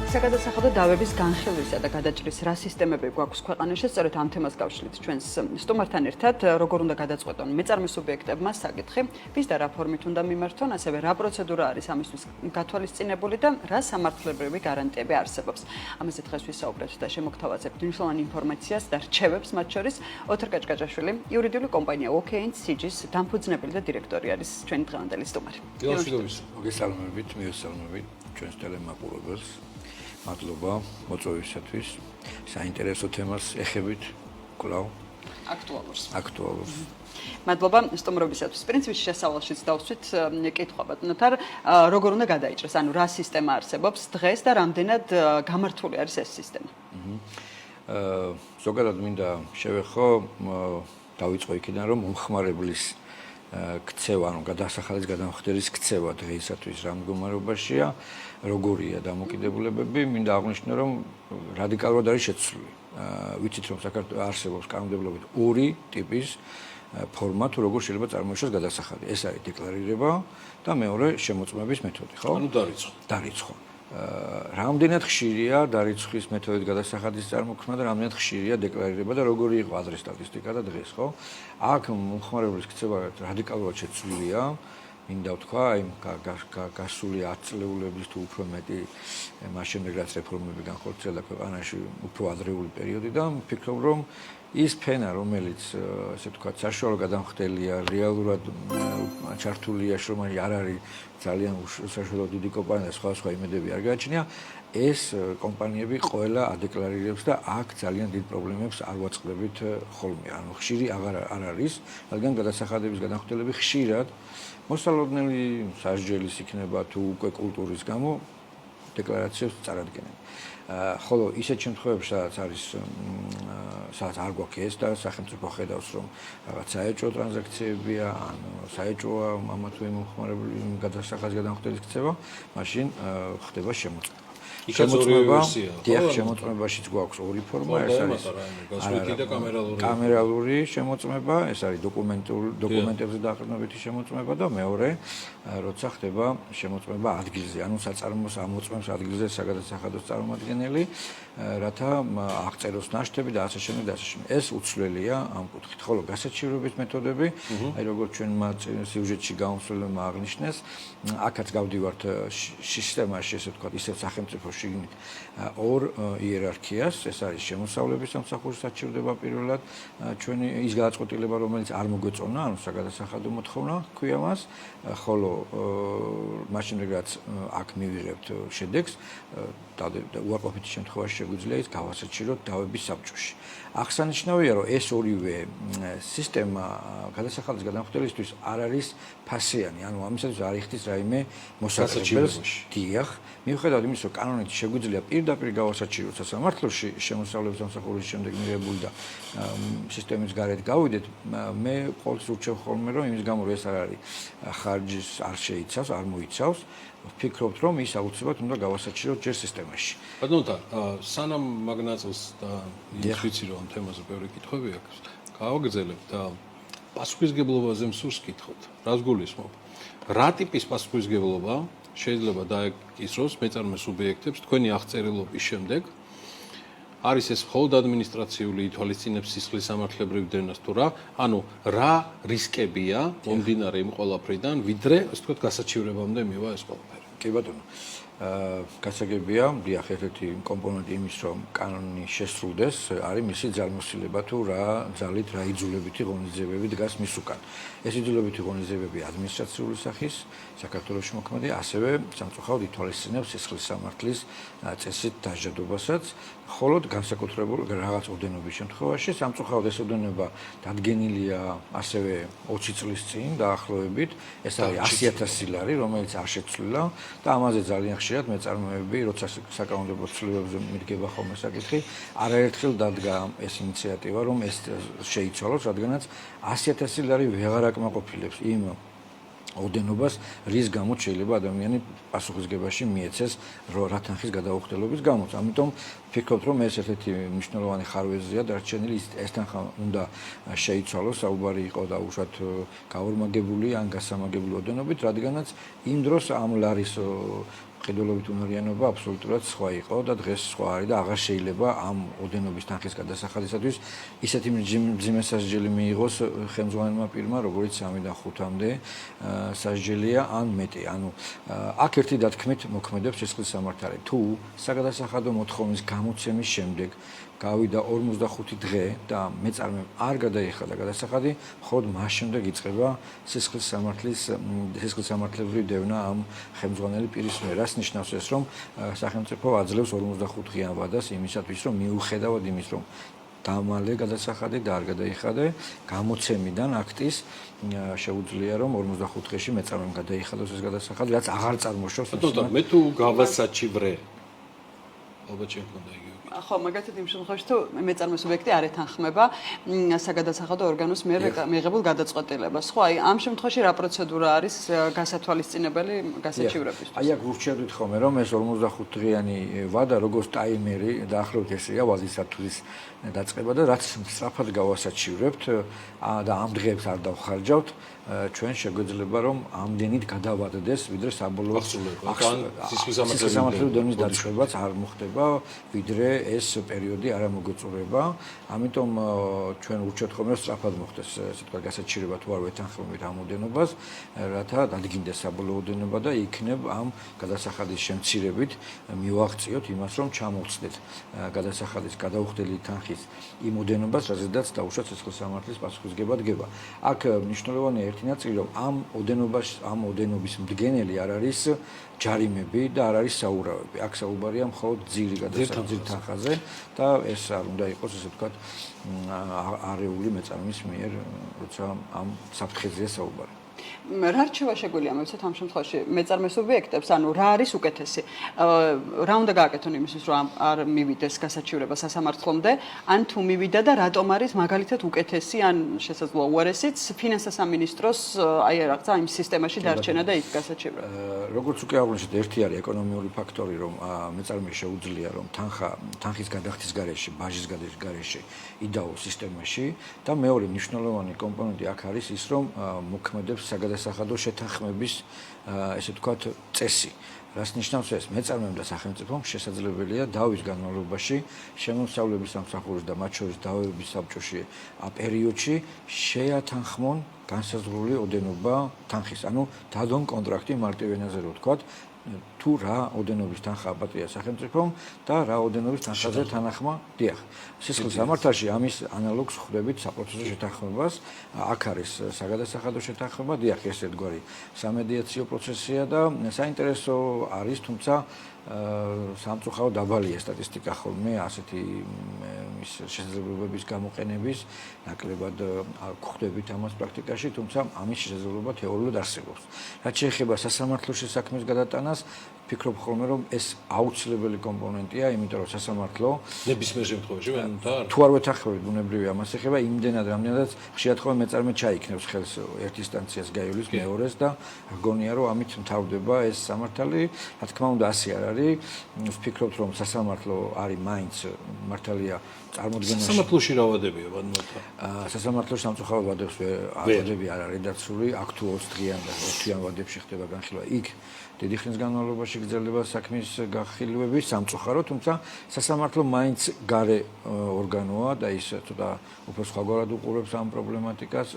საგადასახადო დავების განხილვისა და გადაჭრის რა სისტემები გვაქვს ქვეყანაში, სწორედ ამ თემას გავშლით ჩვენს სტუმართან ერთად, როგორ უნდა გადაწყვეტონ მეწარმე სუბიექტებმა საკითხი, ვის და რა ფორმით უნდა მიმართონ, ასევე რა პროცედურა არის ამისთვის გათვალისწინებული და რა სამართლებრივი გარანტიები არსებობს. ამაზე დღეს ვისაუბრებთ და შემოგთავაზებთ მნიშვნელოვან ინფორმაციას და რჩევებს, მათ შორის ოთარ კაჭკაჭაშვილი, იურიდიული კომპანია OK CG-ის დამფუძნებელი და დირექტორი არის ჩვენი დღევანდელი სტუმარი. მოგესალმებით, მიესალმებით ჩვენს ტელემაყურებელს. მადლობა მოწვევისათვის. საინტერესო თემას ეხებით კვლავ აქტუალურს. მადლობა სტუმრობისათვის. პრინციპში შესავალშიც დავსვით კითხვა ბატონოთარ, როგორ უნდა გადაიჭრას, ანუ რა სისტემა არსებობს დღეს და რამდენად გამართული არის ეს სისტემა? ზოგადად მინდა შევეხო, დავიწყო იქიდან, რომ მომხმარებლის ქცევა, ანუ გადასახადის გადამხდელის ქცევა დღეისათვის რა მდგომარეობაშია, როგორია დამოკიდებულებები, მინდა აღვნიშნო, რომ რადიკალურად არის შეცვლილი. ვიცით, რომ საქართველოს არსებობს კანონმდებლობით ორი ტიპის ფორმა, თუ როგორ შეიძლება წარმოიშვას გადასახადი. ეს არის დეკლარირება და მეორე შემოწმების მეთოდი, ხო? ანუ დარიცხვა. რამდენად ხშირია დარიცხვის მეთოდით გადასახადის წარმოქმნა და რამდენად ხშირია დეკლარირება და როგორი იყო ადრე სტატისტიკა და დღეს, ხო? აქ მომხმარებლის ქცევა რადიკალურად შეცვლილია. მინდა ვთქვა, იმ გასული 10 წლეულების თუ უფრო მეტი მას შემდეგ რაც რეფორმები განხორციელდა ქვეყანაში უფრო ადრეული პერიოდიდან, ვფიქრობ, რომ ის ფენა, რომელიც ესე ვთქვათ, საშუალო გადამხდელია, რეალურად ჩართულია შრომაში არ არის ძალიან საშუალო დიდი კომპანია და სხვა იმედები არ გააჩნია, ეს კომპანიები ყველა ადეკლარირებს და აქ ძალიან დიდ პრობლემებს არ ვაწყდებით ხოლმე. ანუ ხშირი არ არის, რადგან გადასახადების გადამხდელები ხშირად მოსალოდნელი სასჯელის იქნება თუ უკვე კულტურის გამო დეკლარაციებს წარადგენენ. ხოლო ისეთ შემთხვევებში, სადაც არ გვაქვს ეს და სახელმწიფო ხედავს, რომ რაღაც საეჭვო ტრანზაქციებია, ან საეჭვოა ამა თუ იმ მომხმარებლის გადასახადის გადამხდელის ქცევა, მაშინ ხდება შემოწმება. შემოწმებაშიც გვაქვს ორი ფორმა, ეს არის გასვეთი და კამერალური შემოწმება, ეს არის დოკუმენტებზე დაყრდნობითი შემოწმება და მეორე, როცა ხდება შემოწმება ადგილზე, ანუ საწარმოს ამოწმებს ადგილზე საგადასახადოს წარმომადგენელი, რათა აღწეროს ნაშთები და ასე შემდეგ და ასე შემდეგ. ეს უცვლელია ამ კუთხით. ხოლო გასაჩივრების მეთოდები, აი როგორც ჩვენმა სიუჟეტში გამოსვლებმა აღნიშნეს, აქაც გავდივართ სისტემაში, ესე ვთქვათ, ისევ სახელმწიფო შიგნით ორ იერარქიას, ეს არის შემოსავლების სამსახურის საჩივრდება პირველად, ჩვენი ის გადაწყვეტილება, რომელიც არ მოგვეწონა, ანუ საგადასახადო მოთხოვნა ქვია მას, ხოლო მაშინ რაც აქ მივიღებთ შედეგს, უარყოფითი შემთხვევაში შეგვიძლია ის გავასაჩივროთ დავების საბჭოში. აღსანიშნავია, რომ ეს ორივე სისტემა გადასახადის გადამხდელისთვის არ არის ფასიანი, ანუ ამისათვის არ იხდის რაიმე მოსაწყობელს. დიახ, მიუხედავად იმისა, რომ კანონით შეგვიძლია პირდაპირ გავასაჩივროთ სასამართლოში შემოსავლების სამსახურის შემდეგ მიღებული და სისტემის გარეთ გავიდეთ, მე ყოველთვის ურჩევ ხოლმე, რომ იმის გამო, რომ ეს არ არის ხარჯის არ შეიცავს, არ მოიცავს, ვფიქრობთ, რომ ის აუცილებლად უნდა გავასაჩივროთ ჯერ სისტემაში. ბატონოთარ, სანამ მაგნაწილს და ის ვიცი, რომ ამ თემაზე ბევრი კითხვები აქვს, გავაგრძელებ და პასუხისგებლობაზე მსურს კითხოთ. რას გულისხმობ? რა ტიპის პასუხისგებლობა შეიძლება დაეკისროს მეწარმე სუბიექტებს თქვენი აღწერილობის შემდეგ? არის ეს მხოლოდ ადმინისტრაციული ითვალისწინებს სისხლის სამართლებრივ დენას თუ რა? ანუ რა რისკებია მომდინარე იმ ყველაფრიდან, ვიდრე, ასე ვთქვათ, გასაჩივრებამდე მივა ეს ყველაფერი? კი ბატონო. გასაგებია, დიახ, ერთ-ერთი კომპონენტი იმის, რომ კანონი შესრულდეს, არის მისი ძალმოსილება თუ რა ძალით, რა იძულებითი ღონისძიებები დგას მის უკან. ეს იძულებითი ღონისძიებები ადმინისტრაციული სახის, საქართველოში მოქმედი, ასევე სამწუხაროდ ითვალისწინებს სისხლის სამართლის წესით დაჟადობასაც, მხოლოდ განსაკუთრებულ რაღაც ოდენობის შემთხვევაში, სამწუხაროდ ეს ოდენობა დადგენილია ასევე 20 წლის წინ დაახლოებით, ეს არის 100,000 ლარი, რომელიც არ შეცვლილა და ამაზე ძალიან ხშირად მეწარმეები, როცა საკანონმდებლო ცვლილებებზე მიდგება ხოლმე საკითხი, არაერთხელ დადგა ეს ინიციატივა, რომ ეს შეიცვალოს, რადგანაც 100,000 ლარი ვეღარ აკმაყოფილებს იმ ოდენობას, რის გამოც შეიძლება ადამიანი პასუხისგებაში მიეცეს რა თანხის გადაუხდელობის გამოც. ამიტომ ვფიქრობ, რომ ეს ერთ-ერთი მნიშვნელოვანი ხარვეზია დარჩენილი, ეს თანხა უნდა შეიცვალოს, საუბარი იყო და უშუალოდ გაორმაგებული ან გასამაგებული ოდენობით, რადგანაც იმ დროს ამ ლარის მხედველობით უნარიანობა აბსოლუტურად სხვა იყო და დღეს სხვა არის და აღარ შეიძლება ამ ოდენობის თანხის გადასახადისათვის ისეთი მძიმე სასჯელი მიიღოს ხელმძღვანელმა პირმა, როგორც 3-დან 5-მდე სასჯელია ან მეტი. ანუ აქ ერთი დათქმით მოქმედებს სისხლის სამართალი. თუ საგადასახადო მოთხოვნის გამოცემის შემდეგ გავიდა 45 დღე და მეწარმემ არ გადაიხადა გადასახადი, მხოლოდ მას შემდეგ იწყება სისხლის სამართლებრივი დევნა ამ ხელმძღვანელი პირის მიერ. რას ნიშნავს ეს, რომ სახელმწიფო აძლევს 45 დღიან ვადას იმისათვის, რომ მიუხედავად იმის, რომ დამალე გადასახადი და არ გადაიხადე, გამოცემიდან აქტის შეუძლია რომ 45 დღეში მეწარმემ გადაიხადოს ეს გადასახადი, რაც აღარ წარმოშობს. ბატონო, მე თუ გავასაჩივრე. ალბათ შემქონდა იგივე. ხო, მაგათი იმ შემთხვევაში თუ მეწარმე სუბიექტი არ ეთანხმება საგადასახადო ორგანოს მიერ მიღებულ გადაწყვეტილებას. ხო, აი ამ შემთხვევაში რა პროცედურა არის გასათვალისწინებელი გასაჩივრებისთვის? აი აქ ვურჩევდით ხოლმე რომ ეს 45 დღიანი ვადა როგორც ტაიმერი დაახლოებით ესეა ვადისათვის დაწყება და რაც სწრაფად გავასაჩივრებთ და ამ დღეებს არ დავხარჯავთ ჩვენ შეგვეძლება რომ ამდენით გადავადდეს ვიდრე საბოლოო სისხლის სამართლებრივი დონის დარჩებაც არ მოხდება ვიდრე ეს პერიოდი არ მოგეწურება ამიტომ ჩვენ ურჩევთ ხოლმე რომ სწრაფად მოხდეს ესე თქვა გასაჩივრება თუ არ ვეთანხმებით ამ ოდენობას რათა დადგინდეს საბოლოო ოდენობა და იქნებ ამ გადასახადის შემცირებით მივაღწიოთ იმას რომ ჩამოვხსნით გადასახადის გადაუხდელი თანხის იმ ოდენობას რაზედაც დაუშვათ სისხლის სამართლის პასუხისგება დგება აქ მნიშვნელოვანია ერთი ნაწილი რომ ამ ოდენობის მდგენელი არ არის ჯარიმები და არ არის საურავები. აქ საუბარია მხოლოდ ძირი გადასახადის თანხაზე და ეს არ უნდა იყოს ესე ვთქვათ არეული მეწარმის მიერ, როცა ამ საფრთხეზეა საუბარი. რა რჩევა შეგვიძლია მოვიცეთ ამ შემთხვევაში მეწარმე სუბიექტებს, ანუ რა არის უკეთესი? რა უნდა გააკეთონ იმისთვის, რომ არ მივიდეს გასაჩივრება სასამართლომდე, ან თუ მივიდა და რატომ არის მაგალითად უკეთესი, ან შესაძლოა უარესიც ფინანსთა სამინისტროს აი რაღაცა იმ სისტემაში დარჩენა და იქ გასაჩივრება? როგორც უკვე აღვნიშნეთ, ერთი არის ეკონომიური ფაქტორი, რომ მეწარმე შეუძლია რომ თანხის გადახდის გარეშე, ბაჟის გადახდის გარეშე იდაოს სისტემაში და მეორე მნიშვნელოვანი კომპონენტი აქ არის ის, რომ მოქმედებს საგადასახადო შეთანხმების ესე ვთქვათ წესი. რას ნიშნავს ეს? მეწარმემ და სახელმწიფომ შესაძლებელია დავის განმავლობაში შემოსავლების სამსახურის და მათ შორის დავების საბჭოში პერიოდში შეათანხმონ განსაზღვრული ოდენობა თანხის. ანუ დადონ კონტრაქტი მარტივ ენაზე რო ვთქვათ, თუ რა ოდენობის თანხა აპატრია სახელმწიფომ და რა ოდენობის თანხაზე თანახმა დიახ. სისხლის სამართალში ამის ანალოგს ხვდებით საპროცესო შეთანხმებას. აქ არის საგადასახადო შეთანხმება, დიახ, ეს ერთგვარი სამედიაციო პროცესია და საინტერესო არის, თუმცა სამწუხაროდ დაბალია სტატისტიკა ხოლმე ასეთი ის შესაძლებლობების გამოყენების ნაკლებად გვხვდებით ამას პრაქტიკაში, თუმცა ამის შესაძლებლობა თეორიულად არსებობს. რაც შეეხება სასამართლოში საქმის გადატანას, ვფიქრობ ხოლმე რომ ეს აუცილებელი კომპონენტია, იმიტომ რომ სასამართლო ნებისმიერ შემთხვევაში თუ არ ვეთანხმებით ბუნებრივი ამას ეხება იმდენად რამდენადაც ხშირად ხოლმე მეწარმე ჩაიქნევს ხელს ერთ ინსტანციას გაივლის მეორეს და გონია რომ ამით მთავრდება ეს სამართალი, რა თქმა უნდა ასე არ არის. ვფიქრობთ რომ სასამართლო არის მაინც მართალია წარმოდგენაში სასამართლოში რა ვადებია ბატონო? სასამართლოში სამწუხაროდ ვადები არ არის დაცული, აქ თუ 20 დღიან და 20 დღიან ვადებში ხდება განხილვა. იქ დიდი ხნის განმავლობაში გრძელდება საქმის განხილვები სამწუხაროდ, თუმცა სასამართლო მაინც გარე ორგანოა და ის ცოტა უფრო სხვაგვარად უყურებს ამ პრობლემატიკას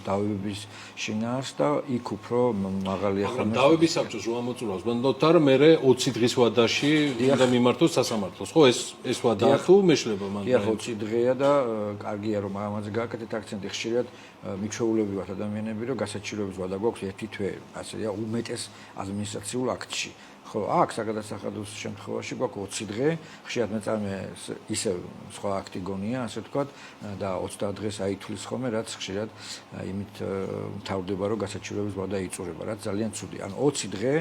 დავების შინაარსს და იქ უფრო მაღალია ხოლმე. დავების საბჭოს რო ამოწურავს ბანდოთარ მე 20 დღის ვადაში უნდა მიმართოს სასამართლოს. ხო ეს ვადაა თუ მეშლება მანდ? დიახ, 20 დღეა და კარგია რომ ამაზე გააკეთეთ აქცენტი. ხშირად მიჩვეულები ვართ ადამიანები, რომ გასაჩივრების ვადა გვაქვს ერთი თვე, ასეა უმეტეს ადმინისტრაციულ აქტში. ხო, აქ საგადასახადოს შემთხვევაში გვაქვს 20 დღე, ხშირად მეწარმე ისევ სხვა აქტი გონია, ასე ვთქვათ, და 30 დღეს აითვლის ხოლმე, რაც ხშირად იმით მთავრდება, რომ გასაჩივრების ვადა იწურება, რაც ძალიან ცუდი. ანუ 20 დღე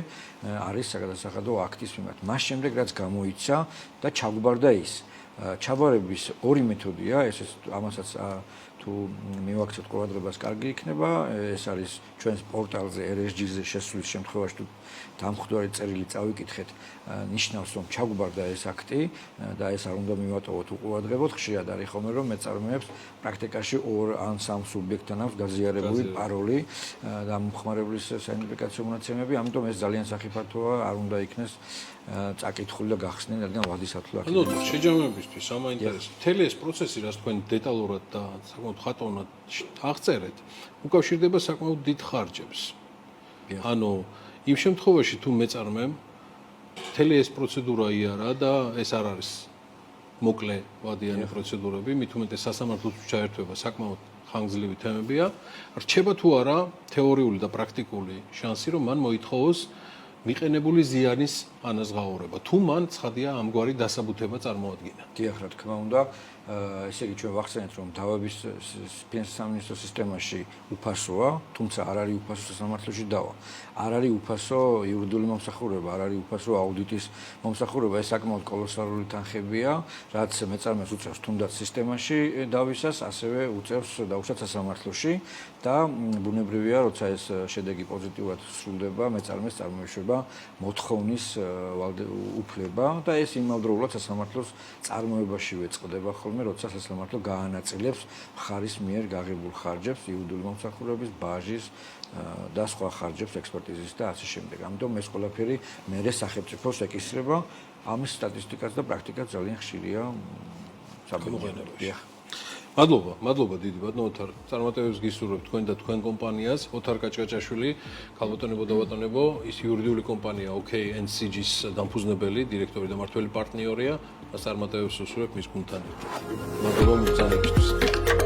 არის საგადასახადო აქტის მიმართ. მას შემდეგ რაც გამოიცა და ჩაგვბარდა ის ჩაბარების ორი მეთოდია, ამასაც თუ მივაქცევთ ყურადღებას, კარგი იქნება. ეს არის ჩვენს პორტალზე RSG-ზე შესვლის შემთხვევაში თუ დამხვდარი წერილი წავიკითხეთ, ნიშნავს რომ ჩაგვბარდა ეს აქტი და ეს არ უნდა მივატოვოთ უყურადღებოდ. ხშირად არის ხოლმე რომ მეწარმეებს პრაქტიკაში 2 ან 3 სუბიექტთან აქვს გაზიარებული პაროლი და მომხმარებლის საიდენტიფიკაციო მონაცემები, ამიტომ ეს ძალიან სახიფათოა, არ უნდა იქნეს წაკითხული და გახსნილი, რადგან ვადისათვლი აქ. ანუ შეჯამებისთვის სამაინტერესო. მთელი ეს პროცესი, რაც თქვენ დეტალურად და საკმაოდ ხატოვნად აღწერეთ, უკავშირდება საკმაოდ დიდ ხარჯებს. ანუ იმ შემთხვევაში თუ მეწარმემ მთელი ეს პროცედურა იარა და ეს არ არის მოკლე ვადიანი პროცედურები, მით უმეტეს სასამართლოს ჩაერთვება საკმაოდ ხანგრძლივი თემებია, რჩება თუ არა თეორიული და პრაქტიკული შანსი, რომ მან მოითხოვოს მიყენებული ზიანის ანაზღაურება. თუ მან ცხადია ამგვარი დასაბუთება წარმოადგინა. დიახ, რა თქმა უნდა, ესე იგი ჩვენ ვახსენეთ, რომ თავების ფინანსის სამინისტრო სისტემაში უფასოა, თუმცა არ არის უფასო სასამართლოში დავა. არ არის უფასო იურიდიული მომსახურება, არ არის უფასო აუდიტის მომსახურება, ეს საკმაოდ კოლოსალური თანხებია, რაც მეწარმეს უწევს თუნდაც სისტემაში დავისას, ასევე უწევს დაუშვათ სასამართლოში და ბუნებრივია, როცა ეს შედეგი პოზიტიურად სრულდება, მეწარმეს წარმოიშვება მოთხოვნის უფლება და ეს იმავდროულად სასამართლოს წარმოებაშივე წყდება ხოლმე, როცა სასამართლო გაანაწილებს მხარის მიერ გაღებულ ხარჯებს, იურიდიული მომსახურების, ბაჟის და სხვა ხარჯებს, ექსპერტიზის და ასე შემდეგ. ამიტომ ეს ყველაფერი მერე სახელმწიფოს ეკისრება, ამის სტატისტიკაც და პრაქტიკაც ძალიან ხშირია გამოყენებაში. მადლობა დიდი ბატონო ოთარ. წარმატებებს გისურვებთ თქვენ და თქვენ კომპანიას. ოთარ კაჭკაჭაშვილი, ქალბატონებო და ბატონებო, ის იურიდიული კომპანია OKNCG-ს დამფუძნებელი, დირექტორი და მმართველი პარტნიორია. მას წარმატებებს უსურვებ მის გუნდთან ერთად. მადლობა მოგზაურობისთვის.